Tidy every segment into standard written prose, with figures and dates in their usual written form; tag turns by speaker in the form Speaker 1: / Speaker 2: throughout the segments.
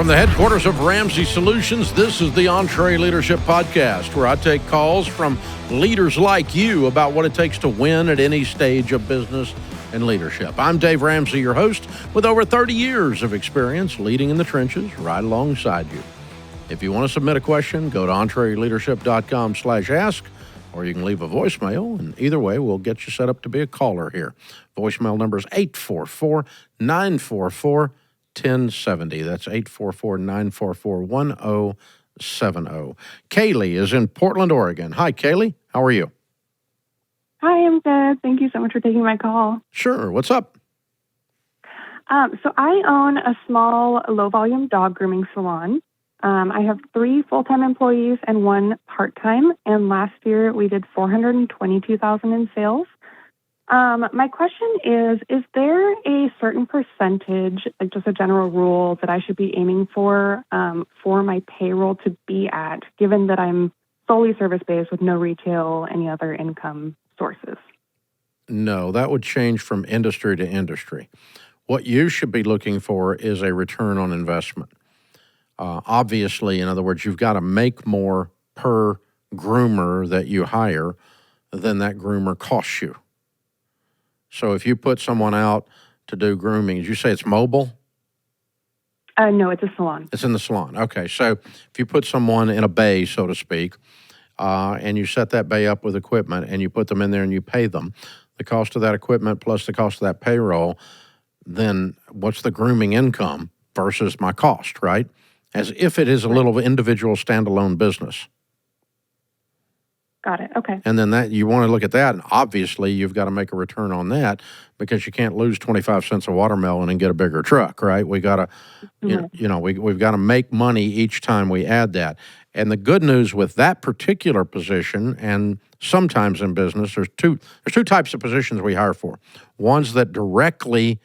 Speaker 1: From the headquarters of Ramsey Solutions, this is the EntreLeadership podcast, where I take calls from leaders like you about what it takes to win at any stage of business and leadership. I'm Dave Ramsey, your host, with over 30 years of experience leading in the trenches right alongside you. If you want to submit a question, go to EntreLeadership.com/ask, or you can leave a voicemail, and either way, we'll get you set up to be a caller here. Voicemail number is 844-944-1070. That's 844-944-1070. Kaylee is in Portland, Oregon. Hi, Kaylee. How are you?
Speaker 2: Hi, I'm good. Thank you so much for taking my call.
Speaker 1: Sure. What's up?
Speaker 2: So I own a small, low-volume dog grooming salon. I have 3 full-time employees and 1 part-time, and last year we did $422,000 in sales. My question is there a certain percentage, like just a general rule, that I should be aiming for my payroll to be at, given that I'm solely service-based with no retail, any other income sources?
Speaker 1: No, that would change from industry to industry. What you should be looking for is a return on investment. Obviously, in other words, you've got to make more per groomer that you hire than that groomer costs you. So if you put someone out to do grooming, did you say it's mobile?
Speaker 2: No, it's a salon.
Speaker 1: It's in the salon. Okay, so if you put someone in a bay, so to speak, and you set that bay up with equipment and you put them in there and you pay them, the cost of that equipment plus the cost of that payroll, then what's the grooming income versus my cost, right? As if it is a little individual standalone business.
Speaker 2: Got it. Okay.
Speaker 1: And then that you want to look at that, and obviously you've got to make a return on that because you can't lose 25 cents a watermelon and get a bigger truck, right? We got to, we've got to make money each time we add that. And the good news with that particular position, and sometimes in business, there's two types of positions we hire for. Ones that directly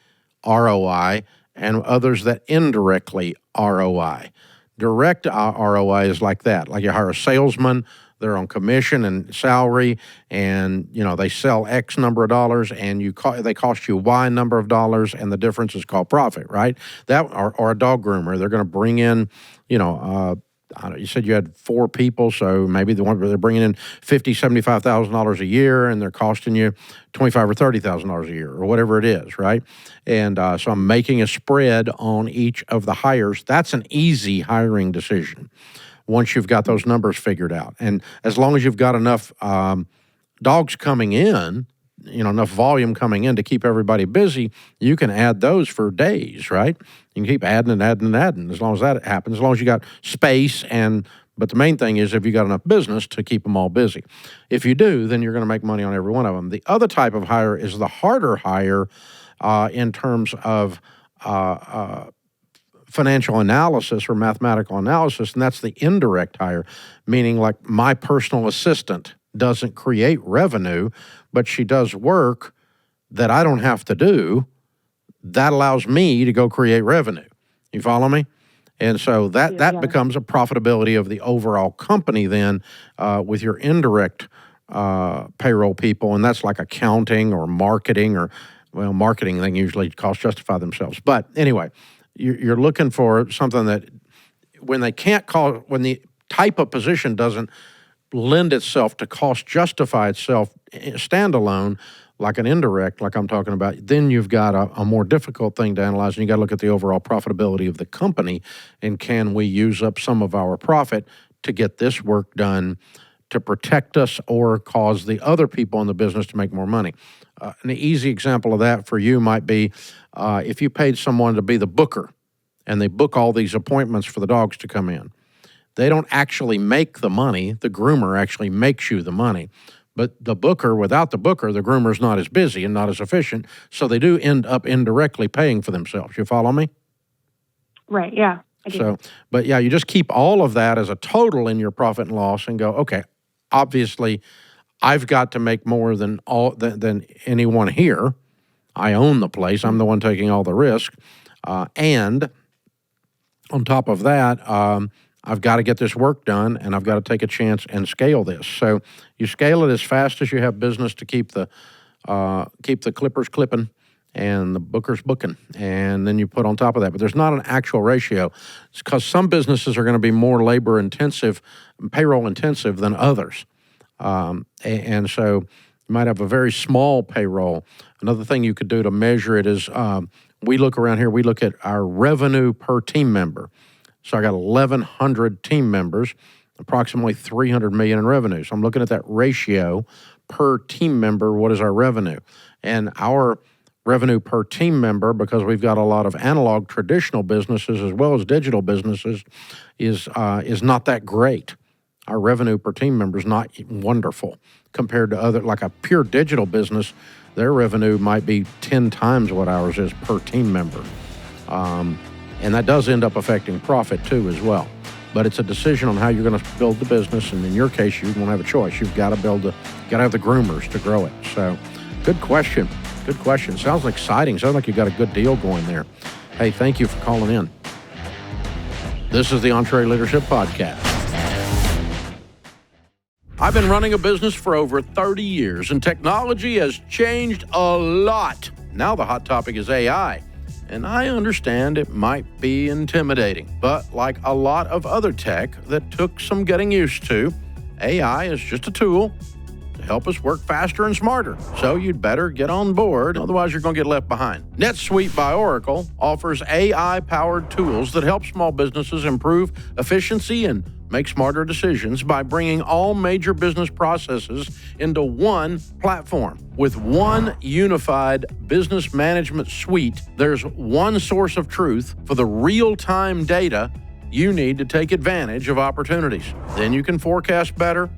Speaker 1: ROI and others that indirectly ROI. Direct ROI is like that. Like you hire a salesman, they're on commission and salary, and they sell X number of dollars, and they cost you Y number of dollars, and the difference is called profit, right? That or a dog groomer, they're going to bring in, you said you had 4 people, so maybe they're bringing in $50,000, $75,000 a year, and they're costing you $25,000 or $30,000 a year, or whatever it is, right? And so I'm making a spread on each of the hires. That's an easy hiring decision once you've got those numbers figured out. And as long as you've got enough dogs coming in, enough volume coming in to keep everybody busy, you can add those for days, right? You can keep adding and adding and adding as long as that happens, as long as you got space. But the main thing is if you got enough business to keep them all busy. If you do, then you're going to make money on every one of them. The other type of hire is the harder hire in terms of financial analysis or mathematical analysis, and that's the indirect hire, meaning like my personal assistant doesn't create revenue, but she does work that I don't have to do. That allows me to go create revenue. You follow me? And so that becomes a profitability of the overall company then with your indirect payroll people, and that's like accounting or marketing marketing they usually cost justify themselves. But anyway, you're looking for something that when the type of position doesn't lend itself to cost justify itself standalone, like an indirect, like I'm talking about, then you've got a more difficult thing to analyze, and you got to look at the overall profitability of the company, and can we use up some of our profit to get this work done to protect us or cause the other people in the business to make more money. An easy example of that for you might be if you paid someone to be the booker and they book all these appointments for the dogs to come in. They don't actually make the money. The groomer actually makes you the money. But the booker, without the booker, the groomer's not as busy and not as efficient, so they do end up indirectly paying for themselves. You follow me?
Speaker 2: Right, yeah.
Speaker 1: So, but yeah, you just keep all of that as a total in your profit and loss and go, okay, obviously, I've got to make more than anyone here. I own the place. I'm the one taking all the risk. And on top of that, I've got to get this work done, and I've got to take a chance and scale this. So you scale it as fast as you have business to keep the clippers clipping, and the booker's booking, and then you put on top of that. But there's not an actual ratio. It's because some businesses are going to be more labor intensive, payroll intensive than others. And so you might have a very small payroll. Another thing you could do to measure it is we look around here, we look at our revenue per team member. So I got 1,100 team members, approximately $300 million in revenue. So I'm looking at that ratio per team member. What is our revenue? And our revenue per team member, because we've got a lot of analog traditional businesses as well as digital businesses, is not that great. Our revenue per team member is not wonderful compared to other, like a pure digital business. Their revenue might be 10 times what ours is per team member. And that does end up affecting profit too as well. But it's a decision on how you're going to build the business. And in your case, you won't have a choice. You've got to have the groomers to grow it. So good question. Good question. Sounds exciting. Sounds like you got a good deal going there. Hey, thank you for calling in. This is the EntreLeadership Podcast. I've been running a business for over 30 years, and technology has changed a lot. Now the hot topic is AI. And I understand it might be intimidating, but like a lot of other tech that took some getting used to, AI is just a tool to help us work faster and smarter. So you'd better get on board, otherwise you're going to get left behind. NetSuite by Oracle offers AI-powered tools that help small businesses improve efficiency and make smarter decisions by bringing all major business processes into one platform. With one unified business management suite, there's one source of truth for the real-time data you need to take advantage of opportunities. Then you can forecast better,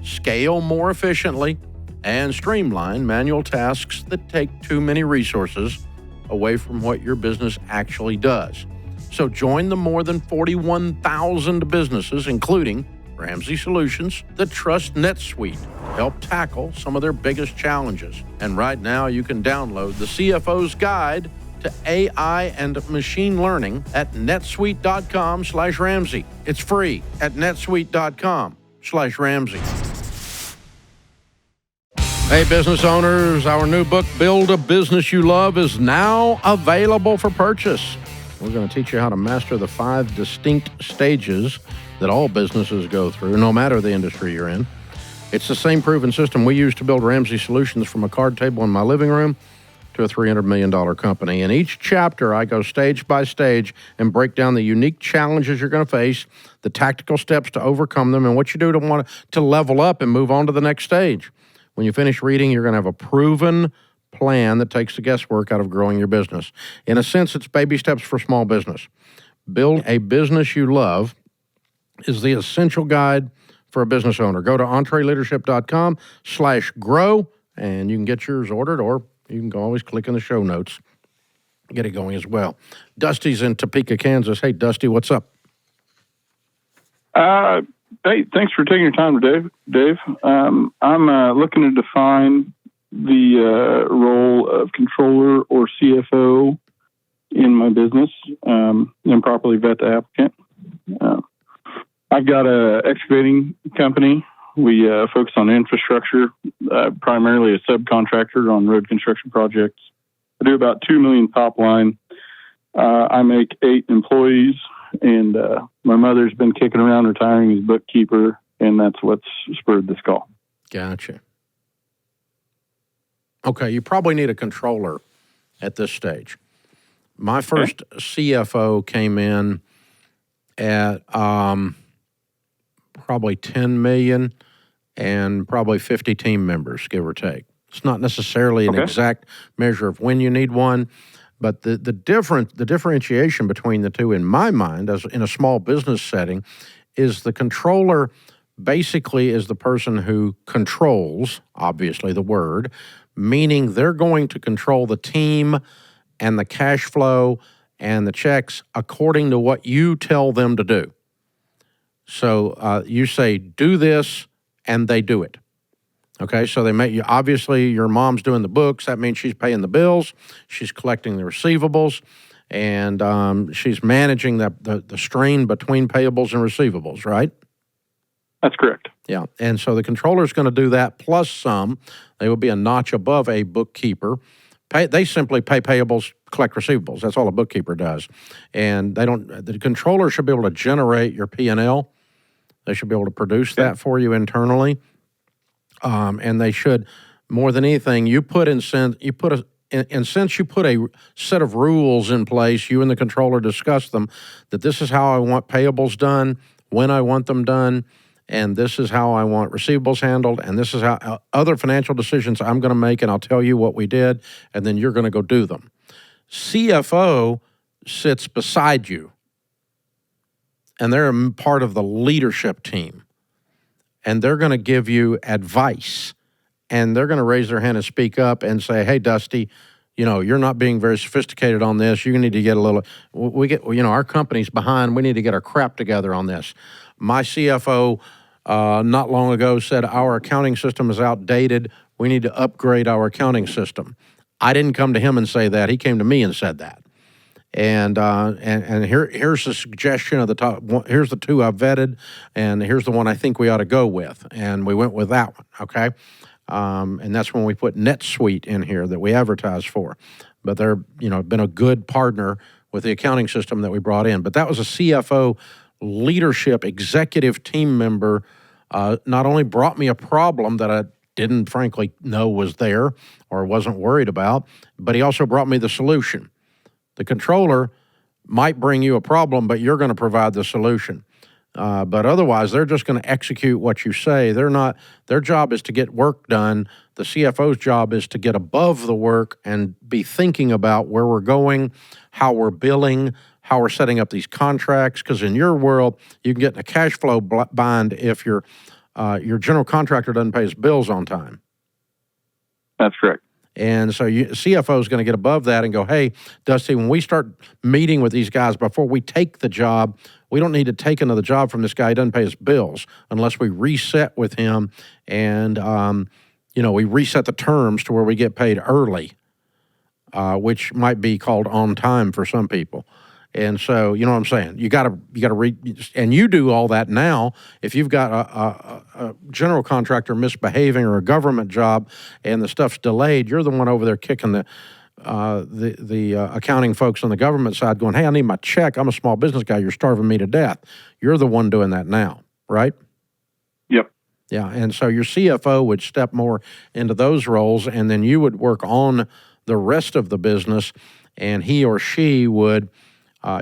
Speaker 1: scale more efficiently, and streamline manual tasks that take too many resources away from what your business actually does. So join the more than 41,000 businesses, including Ramsey Solutions, that trust NetSuite to help tackle some of their biggest challenges. And right now you can download the CFO's Guide to AI and Machine Learning at netsuite.com/Ramsey. It's free at netsuite.com/Ramsey. Hey, business owners, our new book, Build a Business You Love, is now available for purchase. We're going to teach you how to master the 5 distinct stages that all businesses go through, no matter the industry you're in. It's the same proven system we use to build Ramsey Solutions, from a card table in my living room to a $300 million company. In each chapter, I go stage by stage and break down the unique challenges you're going to face, the tactical steps to overcome them, and what you do to want to level up and move on to the next stage. When you finish reading, you're going to have a proven plan that takes the guesswork out of growing your business. In a sense, it's baby steps for small business. Build a Business You Love is the essential guide for a business owner. Go to EntreLeadership.com/grow, and you can get yours ordered, or you can always click in the show notes, get it going as well. Dusty's in Topeka, Kansas. Hey, Dusty, what's up?
Speaker 3: Hey, thanks for taking your time today, Dave. I'm looking to define the role of controller or CFO in my business, and properly vet the applicant. I've got a excavating company. We focus on infrastructure, primarily a subcontractor on road construction projects. I do about $2 million top line. I make 8 employees, and my mother's been kicking around retiring as bookkeeper, and that's what's spurred this call.
Speaker 1: Gotcha. Okay, you probably need a controller at this stage. My first CFO came in at probably $10 million and probably 50 team members, give or take. It's not necessarily an exact measure of when you need one, but the differentiation between the two, in my mind, as in a small business setting, is the controller basically is the person who controls, obviously the word, meaning they're going to control the team and the cash flow and the checks according to what you tell them to do. So you say, do this, and they do it. Okay, so they make you, obviously your mom's doing the books. That means she's paying the bills, she's collecting the receivables, and she's managing the strain between payables and receivables, right?
Speaker 3: That's correct.
Speaker 1: Yeah, and so the controller is going to do that plus some. They will be a notch above a bookkeeper They simply pay payables, collect receivables. That's all a bookkeeper does. And the controller should be able to generate your P&L. They should be able to produce that for you internally. And they should, more than anything, since you put a set of rules in place, you and the controller discuss them, that this is how I want payables done, when I want them done, and this is how I want receivables handled, and this is how other financial decisions I'm going to make, and I'll tell you what we did, and then you're going to go do them. CFO sits beside you, and they're a part of the leadership team, and they're going to give you advice, and they're going to raise their hand and speak up and say, hey, Dusty, you're not being very sophisticated on this. You need to get a little, our company's behind. We need to get our crap together on this. My CFO not long ago said our accounting system is outdated. We need to upgrade our accounting system. I didn't come to him and say that. He came to me and said that. And here's the suggestion of the top. Here's the two I've vetted, and here's the one I think we ought to go with. And we went with that one, okay? And that's when we put NetSuite in here that we advertise for. But they're, been a good partner with the accounting system that we brought in. But that was a CFO leadership executive team member, not only brought me a problem that I didn't frankly know was there or wasn't worried about, but he also brought me the solution. The controller might bring you a problem, but you're going to provide the solution. But otherwise, they're just going to execute what you say. Their job is to get work done. The CFO's job is to get above the work and be thinking about where we're going, how we're billing, how we're setting up these contracts. Because in your world, you can get in a cash flow bind if your general contractor doesn't pay his bills on time.
Speaker 3: That's correct.
Speaker 1: And so CFO is going to get above that and go, hey, Dusty, when we start meeting with these guys before we take the job, we don't need to take another job from this guy who doesn't pay his bills unless we reset with him and, we reset the terms to where we get paid early, which might be called on time for some people. And so, you know what I'm saying? You got to and you do all that now. If you've got a general contractor misbehaving or a government job and the stuff's delayed, you're the one over there kicking the accounting folks on the government side going, hey, I need my check. I'm a small business guy. You're starving me to death. You're the one doing that now, right?
Speaker 3: Yep.
Speaker 1: Yeah, and so your CFO would step more into those roles, and then you would work on the rest of the business, and he or she would,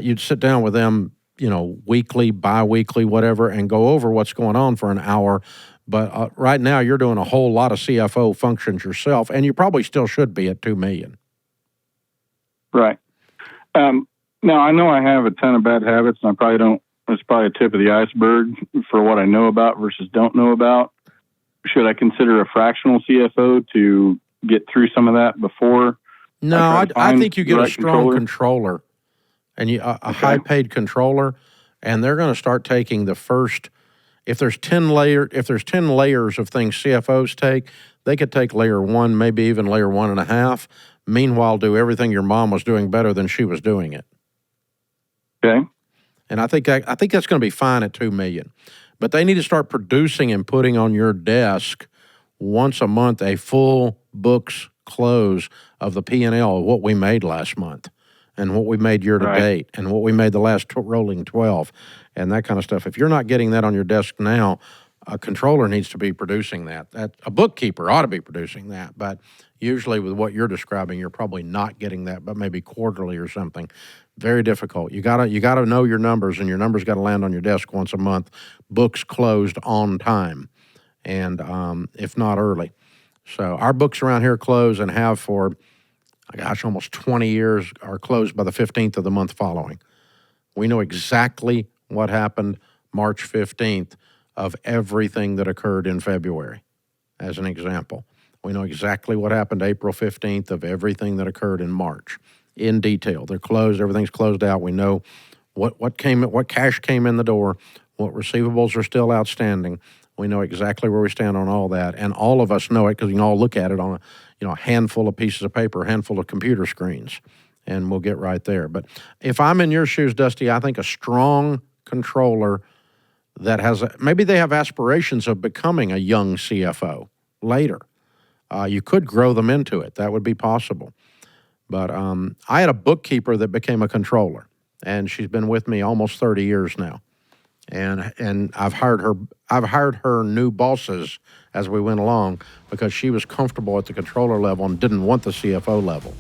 Speaker 1: you'd sit down with them, weekly, bi-weekly, whatever, and go over what's going on for an hour. But right now, you're doing a whole lot of CFO functions yourself, and you probably still should be at $2 million.
Speaker 3: Right. Now, I know I have a ton of bad habits, and I probably don't. It's probably a tip of the iceberg for what I know about versus don't know about. Should I consider a fractional CFO to get through some of that before?
Speaker 1: No, I think you get a strong controller and a high-paid controller, and they're going to start taking the first. If there's 10 layers of things CFOs take, they could take layer 1, maybe even layer 1.5. Meanwhile, do everything your mom was doing better than she was doing it.
Speaker 3: Okay.
Speaker 1: And I think that's going to be fine at $2 million. But they need to start producing and putting on your desk once a month a full books close of the P&L of what we made last month and what we made year to date and what we made the last rolling 12 and that kind of stuff. If you're not getting that on your desk now, a controller needs to be producing that. A bookkeeper ought to be producing that. But usually with what you're describing, you're probably not getting that, but maybe quarterly or something. Very difficult. You gotta know your numbers, and your numbers got to land on your desk once a month. Books closed on time, and if not early. So our books around here close and have for, almost 20 years, are closed by the 15th of the month following. We know exactly what happened March 15th of everything that occurred in February, as an example. We know exactly what happened April 15th of everything that occurred in March in detail. They're closed. Everything's closed out. We know what cash came in the door, what receivables are still outstanding. We know exactly where we stand on all that. And all of us know it because you can all look at it on a handful of pieces of paper, a handful of computer screens, and we'll get right there. But if I'm in your shoes, Dusty, I think a strong controller that maybe they have aspirations of becoming a young CFO later. You could grow them into it. That would be possible. But I had a bookkeeper that became a controller, and she's been with me almost 30 years now. And I've hired her new bosses as we went along because she was comfortable at the controller level and didn't want the CFO level.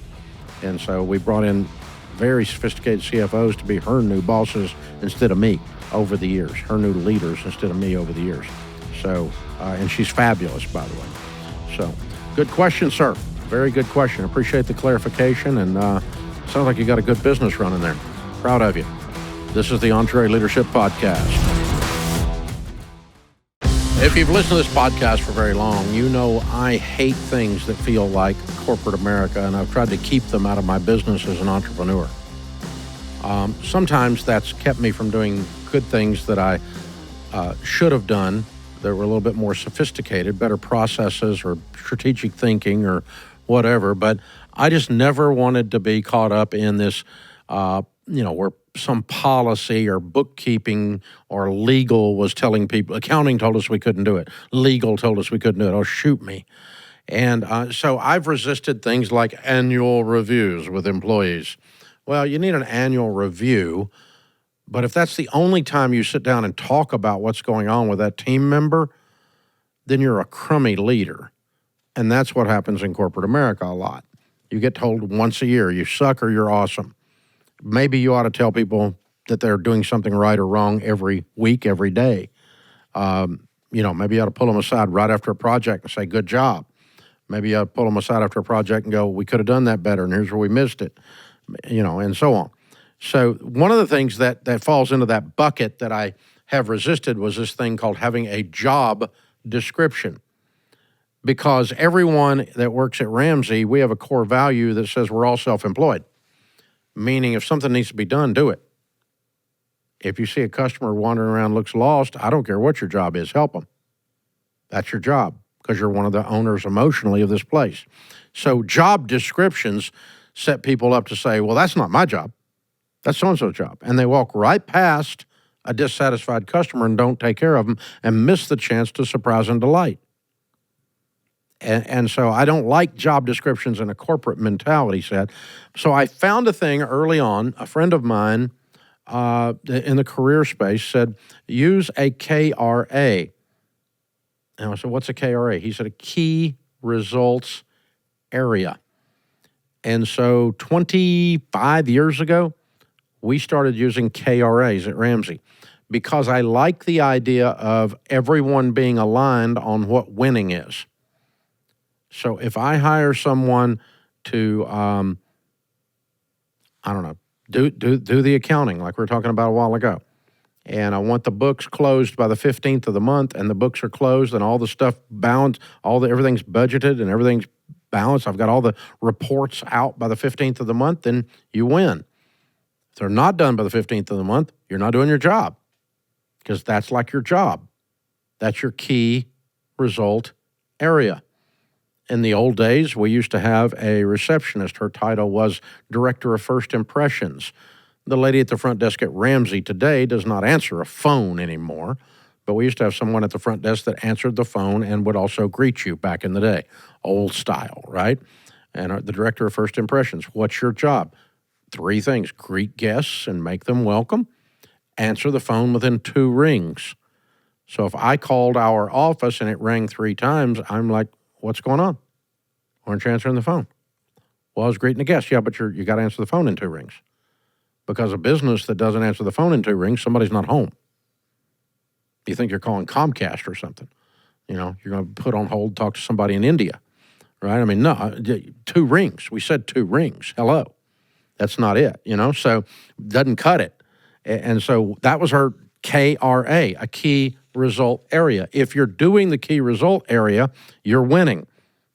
Speaker 1: And so we brought in very sophisticated CFOs to be her new bosses instead of me over the years, her new leaders instead of me over the years. So, and she's fabulous, by the way. So, good question, sir. Very good question. Appreciate the clarification, and sounds like you got a good business running there. Proud of you. This is the EntreLeadership Podcast. If you've listened to this podcast for very long, you know I hate things that feel like corporate America, and I've tried to keep them out of my business as an entrepreneur. Sometimes that's kept me from doing good things that I should have done that were a little bit more sophisticated, better processes or strategic thinking or whatever. But I just never wanted to be caught up in this, where some policy or bookkeeping or legal was telling people, accounting told us we couldn't do it. Legal told us we couldn't do it. Oh, shoot me. And so I've resisted things like annual reviews with employees. Well, you need an annual review, but if that's the only time you sit down and talk about what's going on with that team member, then you're a crummy leader. And that's what happens in corporate America a lot. You get told once a year, you suck or you're awesome. Maybe you ought to tell people that they're doing something right or wrong every week, every day. Maybe you ought to pull them aside right after a project and say, good job. Maybe you ought to pull them aside after a project and go, we could have done that better, and here's where we missed it, and so on. So one of the things that falls into that bucket that I have resisted was this thing called having a job description. Because everyone that works at Ramsey, we have a core value that says we're all self-employed. Meaning if something needs to be done, do it. If you see a customer wandering around looks lost, I don't care what your job is, help them. That's your job because you're one of the owners emotionally of this place. So job descriptions set people up to say, well, that's not my job. That's so-and-so's job. And they walk right past a dissatisfied customer and don't take care of them and miss the chance to surprise and delight. And so I don't like job descriptions in a corporate mentality set. So I found a thing early on. A friend of mine in the career space said, use a KRA. And I said, what's a KRA? He said, a key results area. And so 25 years ago, we started using KRAs at Ramsey because I like the idea of everyone being aligned on what winning is. So if I hire someone to, do the accounting like we were talking about a while ago, and I want the books closed by the 15th of the month, and the books are closed, and all the stuff balanced, everything's budgeted, and everything's balanced. I've got all the reports out by the 15th of the month, then you win. If they're not done by the 15th of the month, you're not doing your job because that's like your job. That's your key result area. In the old days, we used to have a receptionist. Her title was Director of First Impressions. The lady at the front desk at Ramsey today does not answer a phone anymore, but we used to have someone at the front desk that answered the phone and would also greet you back in the day. Old style, right? And the Director of First Impressions, what's your job? 3 things: greet guests and make them welcome, answer the phone within 2 rings. So if I called our office and it rang 3 times, I'm like, what's going on? Why aren't you answering the phone? Well, I was greeting the guest. Yeah, but you got to answer the phone in 2 rings. Because a business that doesn't answer the phone in 2 rings, somebody's not home. You think you're calling Comcast or something. You're going to put on hold, talk to somebody in India, right? I mean, no, 2 rings. We said 2 rings. Hello. That's not it, so doesn't cut it. And so that was her KRA, a key result area. If you're doing the key result area, you're winning.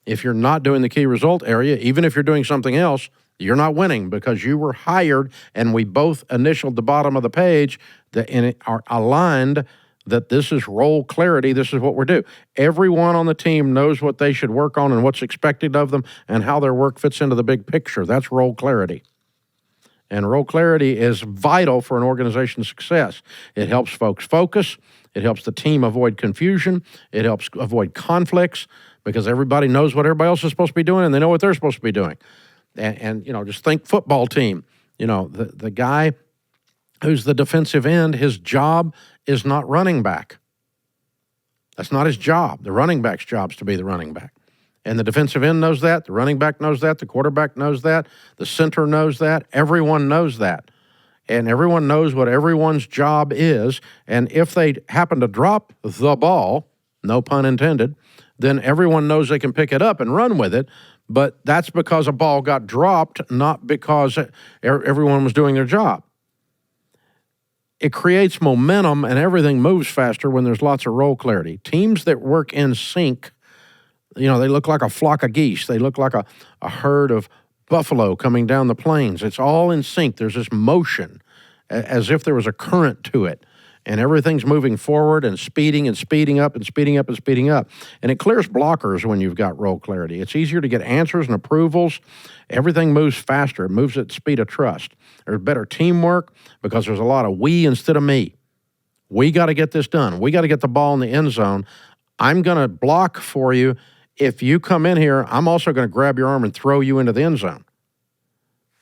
Speaker 1: If you're not doing the key result area, even if you're doing something else, you're not winning because you were hired and we both initialed the bottom of the page and are aligned that this is role clarity, this is what we're doing. Everyone on the team knows what they should work on and what's expected of them and how their work fits into the big picture. That's role clarity. And role clarity is vital for an organization's success. It helps folks focus. It helps the team avoid confusion. It helps avoid conflicts because everybody knows what everybody else is supposed to be doing and they know what they're supposed to be doing. And just think football team. The guy who's the defensive end, his job is not running back. That's not his job. The running back's job is to be the running back. And the defensive end knows that. The running back knows that. The quarterback knows that. The center knows that. Everyone knows that. And everyone knows what everyone's job is. And if they happen to drop the ball, no pun intended, then everyone knows they can pick it up and run with it. But that's because a ball got dropped, not because everyone was doing their job. It creates momentum and everything moves faster when there's lots of role clarity. Teams that work in sync, they look like a flock of geese. They look like a herd of buffalo coming down the plains. It's all in sync. There's this motion as if there was a current to it. And everything's moving forward and speeding and speeding up and speeding up and speeding up. And it clears blockers when you've got role clarity. It's easier to get answers and approvals. Everything moves faster. It moves at the speed of trust. There's better teamwork because there's a lot of we instead of me. We got to get this done. We got to get the ball in the end zone. I'm going to block for you. If you come in here, I'm also going to grab your arm and throw you into the end zone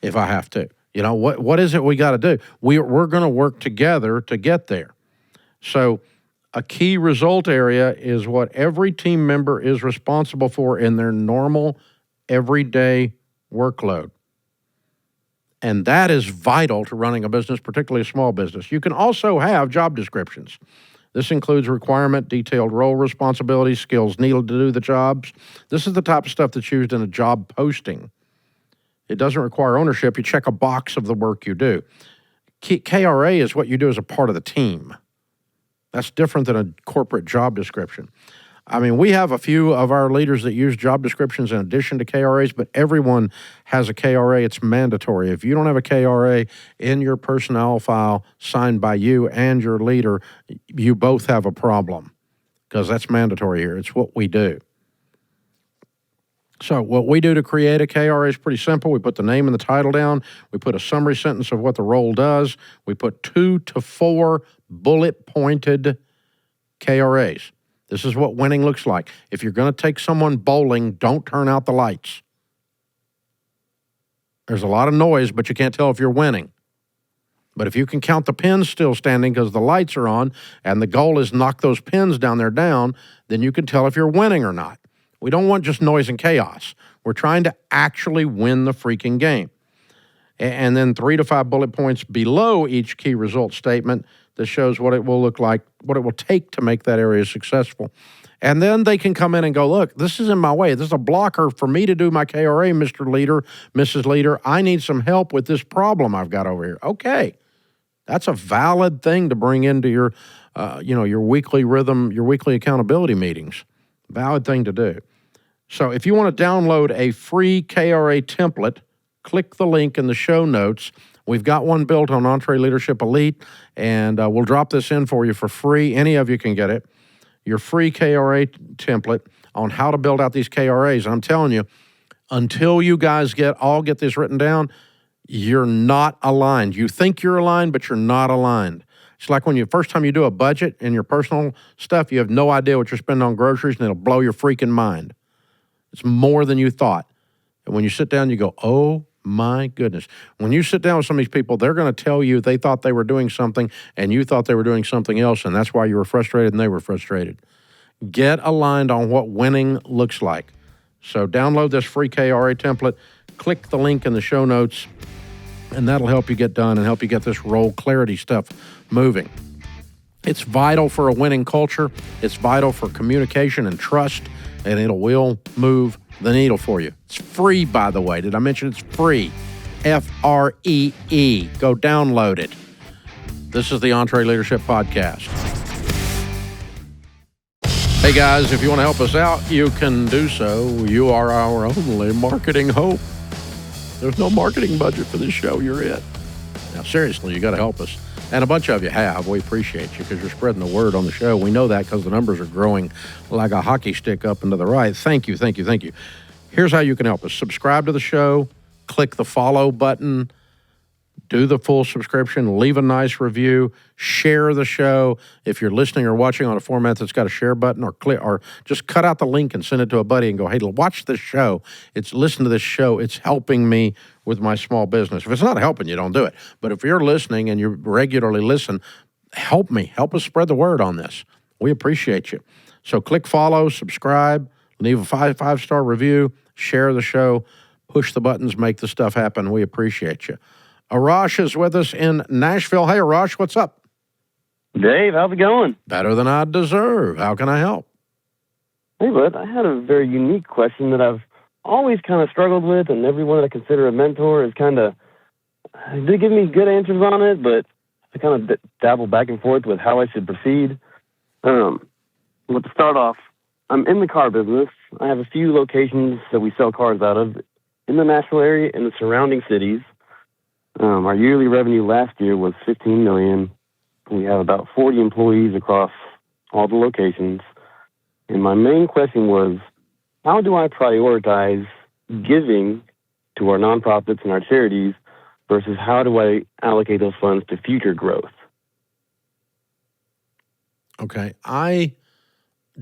Speaker 1: if I have to. What is it we got to do? We're going to work together to get there. So a key result area is what every team member is responsible for in their normal, everyday workload. And that is vital to running a business, particularly a small business. You can also have job descriptions. This includes requirement, detailed role responsibilities, skills needed to do the jobs. This is the type of stuff that's used in a job posting. It doesn't require ownership. You check a box of the work you do. KRA is what you do as a part of the team. That's different than a corporate job description. I mean, we have a few of our leaders that use job descriptions in addition to KRAs, but everyone has a KRA. It's mandatory. If you don't have a KRA in your personnel file signed by you and your leader, you both have a problem because that's mandatory here. It's what we do. So what we do to create a KRA is pretty simple. We put the name and the title down. We put a summary sentence of what the role does. We put 2 to 4 bullet-pointed KRAs. This is what winning looks like. If you're going to take someone bowling, don't turn out the lights. There's a lot of noise, but you can't tell if you're winning. But if you can count the pins still standing because the lights are on and the goal is knock those pins down there down, then you can tell if you're winning or not. We don't want just noise and chaos. We're trying to actually win the freaking game. And then 3 to 5 bullet points below each key result statement that shows what it will look like, what it will take to make that area successful. And then they can come in and go, look, this is in my way. This is a blocker for me to do my KRA, Mr. Leader, Mrs. Leader. I need some help with this problem I've got over here. Okay. That's a valid thing to bring into your, your weekly rhythm, your weekly accountability meetings. Valid thing to do. So if you want to download a free KRA template, click the link in the show notes. We've got one built on EntreLeadership Elite, and we'll drop this in for you for free. Any of you can get it. Your free KRA template on how to build out these KRAs. And I'm telling you, until you guys all get this written down, you're not aligned. You think you're aligned, but you're not aligned. It's like when first time you do a budget in your personal stuff, you have no idea what you're spending on groceries, and it'll blow your freaking mind. It's more than you thought. And when you sit down, you go, oh, my goodness. When you sit down with some of these people, they're going to tell you they thought they were doing something and you thought they were doing something else, and that's why you were frustrated and they were frustrated. Get aligned on what winning looks like. So download this free KRA template, click the link in the show notes, and that'll help you get done and help you get this role clarity stuff moving. It's vital for a winning culture. It's vital for communication and trust, and it will move the needle for you. It's free, by the way. Did I mention it's free? Free. Go download it. This is the EntreLeadership Podcast. Hey guys, if you want to help us out, you can do so. You are our only marketing hope. There's no marketing budget for this show. You're it. Now, seriously, you got to help us. And a bunch of you have. We appreciate you because you're spreading the word on the show. We know that because the numbers are growing like a hockey stick up and to the right. Thank you. Here's how you can help us. Subscribe to the show. Click the follow button. do the full subscription, leave a nice review, share the show. If you're listening or watching on a format that's got a share button, or just cut out the link and send it to a buddy and go, hey, watch this show. Listen to this show. It's helping me with my small business. If it's not helping you, don't do it. But if you're listening and you regularly listen, help me. Help us spread the word on this. We appreciate you. So click follow, subscribe, leave a five-star review, share the show, push the buttons, make the stuff happen. We appreciate you. Arash is with us in Nashville. Hey, Arash, what's up?
Speaker 4: Dave, how's it going?
Speaker 1: Better than I deserve. How can I help?
Speaker 4: Hey, bud, I had a very unique question that I've always kind of struggled with, and everyone that I consider a mentor is they give me good answers on it, but I kind of dabble back and forth with how I should proceed. Well, to start off, I'm in the car business. I have a few locations that we sell cars out of in the Nashville area and the surrounding cities. Our yearly revenue last year was $15 million. We have about 40 employees across all the locations. And my main question was, how do I prioritize giving to our nonprofits and our charities versus how do I allocate those funds to future growth?
Speaker 1: Okay. I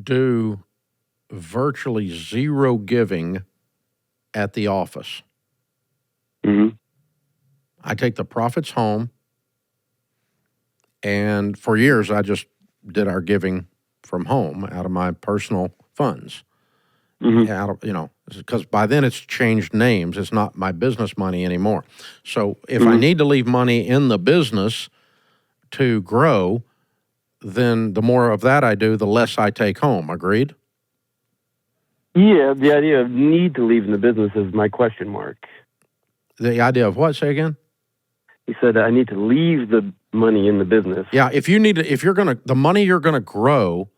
Speaker 1: do virtually zero giving at the office.
Speaker 4: Mm-hmm.
Speaker 1: I take the profits home, and for years I just did our giving from home out of my personal funds.
Speaker 4: Mm-hmm.
Speaker 1: Because by then it's changed names. It's not my business money anymore. So if I need to leave money in the business to grow, then the more of that I do, the less I take home. Agreed?
Speaker 4: Yeah, the idea of need to leave in the business is my question mark.
Speaker 1: The idea of what? Say again?
Speaker 4: He said I need to leave the money in the business.
Speaker 1: Yeah, the money you're gonna grow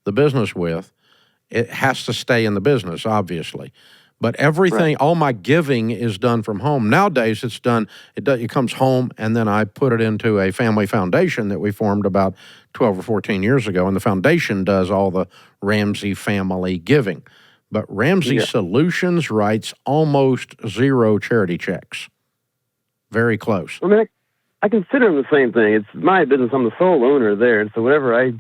Speaker 1: the business with, it has to stay in the business, obviously. But everything, all my giving is done from home. Nowadays, it comes home, and then I put it into a family foundation that we formed about 12 or 14 years ago, and the foundation does all the Ramsey family giving. But Ramsey Solutions writes almost zero charity checks. Very close.
Speaker 4: I mean, I consider them the same thing. It's my business. I'm the sole owner there, and so whatever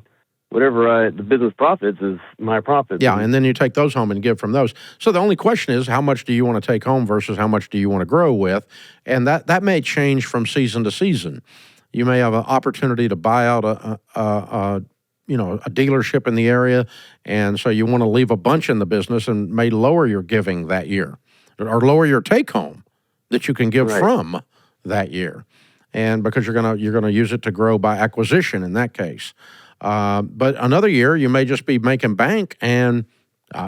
Speaker 4: the business profits is my profit.
Speaker 1: Yeah, and then you take those home and give from those. So the only question is, how much do you want to take home versus how much do you want to grow with? And that may change from season to season. You may have an opportunity to buy out a dealership in the area, and so you want to leave a bunch in the business and may lower your giving that year, or lower your take home that you can give from that year, and because you're gonna use it to grow by acquisition in that case. But another year, you may just be making bank, and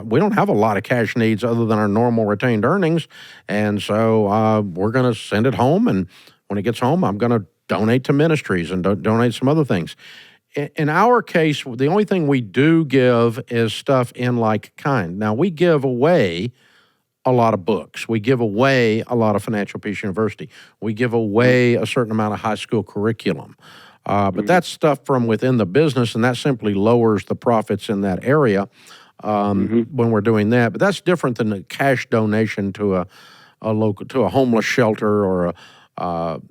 Speaker 1: we don't have a lot of cash needs other than our normal retained earnings, and so we're going to send it home, and when it gets home, I'm going to donate to ministries and donate some other things. In our case, the only thing we do give is stuff in like kind. Now, we give away a lot of books. We give away a lot of Financial Peace University. We give away a certain amount of high school curriculum. But that's stuff from within the business, and that simply lowers the profits in that area when we're doing that. But that's different than a cash donation to a homeless shelter or a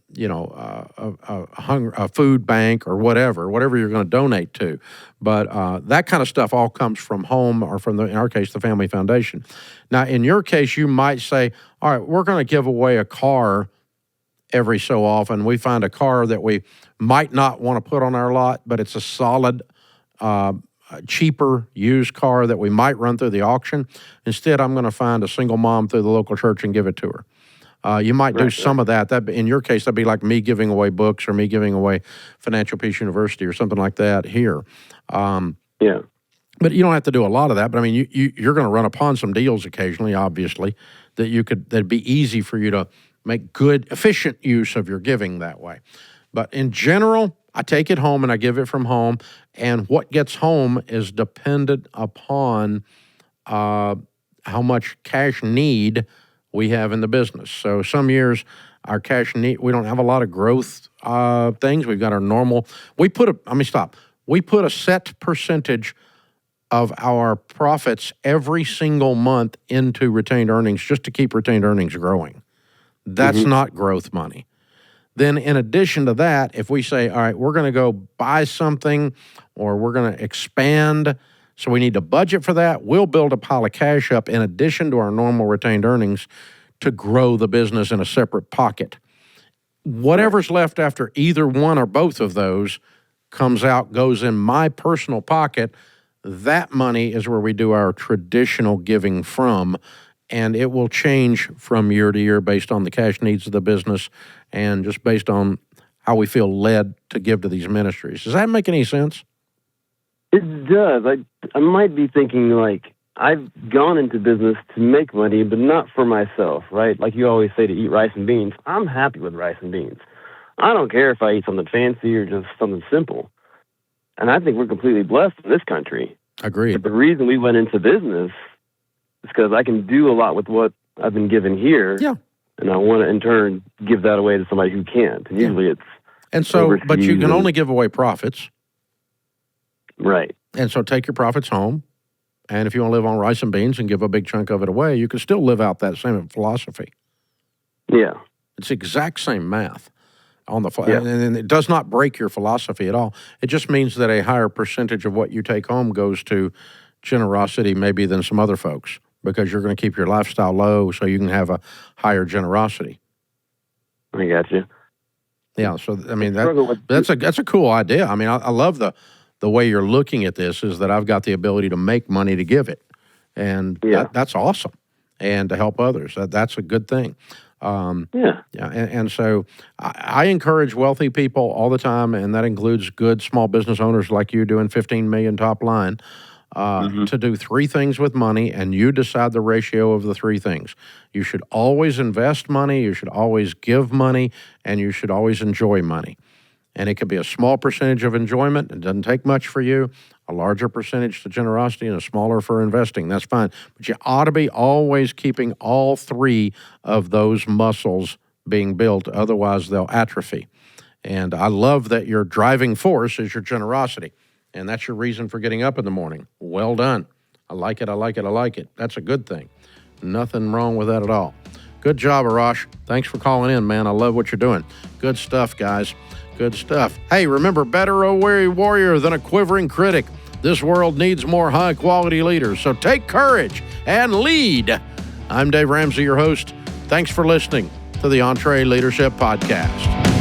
Speaker 1: food bank or whatever you're going to donate to. But that kind of stuff all comes from home or from, in our case, the Family Foundation. Now, in your case, you might say, all right, we're going to give away a car every so often. We find a car that we might not want to put on our lot, but it's a solid, cheaper used car that we might run through the auction. Instead, I'm going to find a single mom through the local church and give it to her. You might do some of that. That in your case, that'd be like me giving away books or me giving away Financial Peace University or something like that here. But you don't have to do a lot of that. But I mean, you're going to run upon some deals occasionally, obviously, that'd be easy for you to make good, efficient use of your giving that way. But in general, I take it home and I give it from home. And what gets home is dependent upon how much cash need we have in the business. So some years our cash need, we don't have a lot of growth things. We've got our normal, we put a set percentage of our profits every single month into retained earnings just to keep retained earnings growing. That's not growth money. Then in addition to that, if we say, all right, we're going to go buy something or we're going to expand, so we need to budget for that, we'll build a pile of cash up in addition to our normal retained earnings to grow the business in a separate pocket. Whatever's left after either one or both of those comes out, goes in my personal pocket. That money is where we do our traditional giving from, and it will change from year to year based on the cash needs of the business and just based on how we feel led to give to these ministries. Does that make any sense?
Speaker 4: It does. I might be thinking like I've gone into business to make money, but not for myself, right? Like you always say to eat rice and beans. I'm happy with rice and beans. I don't care if I eat something fancy or just something simple. And I think we're completely blessed in this country.
Speaker 1: Agreed.
Speaker 4: But the reason we went into business is because I can do a lot with what I've been given here.
Speaker 1: Yeah.
Speaker 4: And I want to, in turn, give that away to somebody who can't. And usually it's
Speaker 1: and so, but you can only give away profits.
Speaker 4: Right.
Speaker 1: And so take your profits home. And if you want to live on rice and beans and give a big chunk of it away, you can still live out that same philosophy.
Speaker 4: Yeah.
Speaker 1: It's the exact same math. And it does not break your philosophy at all. It just means that a higher percentage of what you take home goes to generosity maybe than some other folks because you're going to keep your lifestyle low so you can have a higher generosity.
Speaker 4: I got you.
Speaker 1: Yeah, so I mean that's a cool idea. I mean, I love the way you're looking at this is that I've got the ability to make money to give it, and that's awesome, and to help others. That's a good thing. And so I encourage wealthy people all the time, and that includes good small business owners like you doing 15 million top line, to do three things with money, and you decide the ratio of the three things. You should always invest money, you should always give money, and you should always enjoy money. And it could be a small percentage of enjoyment. It doesn't take much for you. A larger percentage to generosity and a smaller for investing. That's fine. But you ought to be always keeping all three of those muscles being built. Otherwise, they'll atrophy. And I love that your driving force is your generosity. And that's your reason for getting up in the morning. Well done. I like it, I like it, I like it. That's a good thing. Nothing wrong with that at all. Good job, Arash. Thanks for calling in, man. I love what you're doing. Good stuff, guys. Good stuff. Hey, remember, better a weary warrior than a quivering critic. This world needs more high-quality leaders, so take courage and lead. I'm Dave Ramsey, your host. Thanks for listening to the EntreLeadership Podcast.